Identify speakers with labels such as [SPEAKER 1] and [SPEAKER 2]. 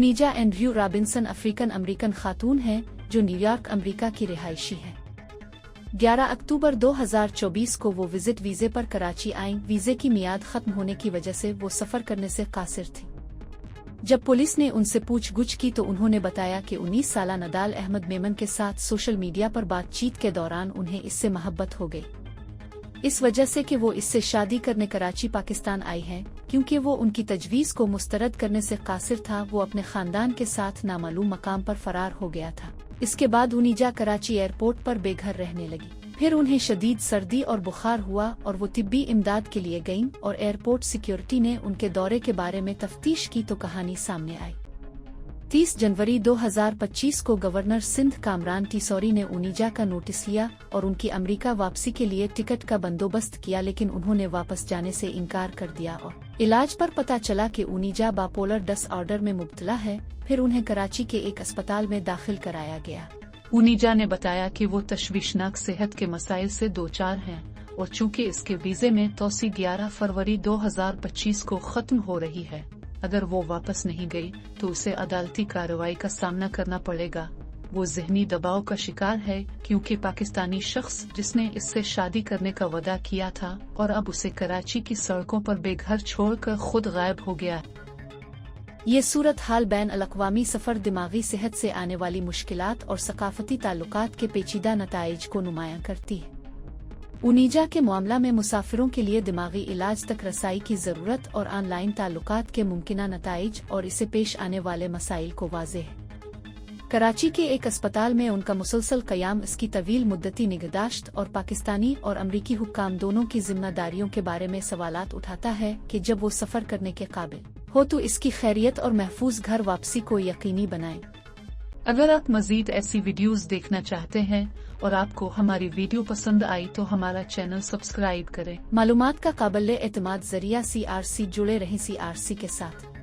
[SPEAKER 1] उनीजा Andrew Robinson African American खातून हैं जो New York America की रिहायशी हैं। 11 अक्टूबर 2024 को वो विजिट वीजे पर कराची आईं। वीजे की मियाद खत्म होने की वजह से वो सफर करने से कासिर थी। जब पुलिस ने उनसे पूछगुछ की तो उन्होंने बताया कि 19 साला नदाल अहमद मेमन के साथ सोशल मीडिया पर बातचीत के दौरान उन्हें इससे मोहब्बत हो गई, इस वजह से कि वो इससे शादी करने कराची पाकिस्तान आई है। क्योंकि वो उनकी तजवीज़ को मुस्तरद करने से कासिर था, वो अपने खानदान के साथ नामालूम मकाम पर फरार हो गया था। इसके बाद उनीजा कराची एयरपोर्ट पर बेघर रहने लगी। फिर उन्हें शदीद सर्दी और बुखार हुआ और वो तिब्बी इमदाद के लिए गईं और एयरपोर्ट सिक्योरिटी ने उनके दौरे के बारे में तफ्तीश की तो कहानी सामने आई। 30 जनवरी 2025 को गवर्नर सिंध कामरान टिसौरी ने उनीजा का नोटिस लिया और उनकी अमेरिका वापसी के लिए टिकट का बंदोबस्त किया, लेकिन उन्होंने वापस जाने से इनकार कर दिया और इलाज पर पता चला कि उनीजा बाइपोलर डिसऑर्डर में मुब्तला है। फिर उन्हें कराची के एक अस्पताल में दाखिल कराया गया।
[SPEAKER 2] उनीजा ने बताया कि वो तशवीशनाक सेहत के मसाइल से दो चार हैं और चूंकि इसके वीजे में तोसी 11 फरवरी 2025 को खत्म हो रही है, अगर वो वापस नहीं गई तो उसे अदालती कार्रवाई का सामना करना पड़ेगा। वो ज़हनी दबाव का शिकार है क्योंकि पाकिस्तानी शख्स जिसने इससे शादी करने का वादा किया था और अब उसे कराची की सड़कों पर बेघर छोड़कर खुद गायब हो गया।
[SPEAKER 1] ये सूरत हाल बैन अल-अक़वामी सफ़र दिमागी सेहत से आने वाली मुश्किलात और सकाफती ताल्लुकात के पेचीदा नताइज को नुमायां करती है। उनीजा के मामला में मुसाफिरों के लिए दिमागी इलाज तक रसाई की ज़रूरत और ऑनलाइन ताल्लुकात के मुमकिना नताइज और इसे पेश आने वाले मसाइल को वाज़ेह है। कराची के एक अस्पताल में उनका मुसलसल क़याम इसकी तवील मुद्दती निगहदाश्त और पाकिस्तानी और अमरीकी हुक्काम दोनों की जिम्मेदारियों के बारे में सवालात उठाता है कि जब वो सफ़र करने के काबिल हो तो इसकी खैरियत और महफूज घर वापसी को यकीनी बनाएं।
[SPEAKER 2] अगर आप मजीद ऐसी वीडियोस देखना चाहते हैं और आपको हमारी वीडियो पसंद आई तो हमारा चैनल सब्सक्राइब करें।
[SPEAKER 1] मालूमात का काबिल एतमाद जरिया CRC जुड़े रहें CRC के साथ।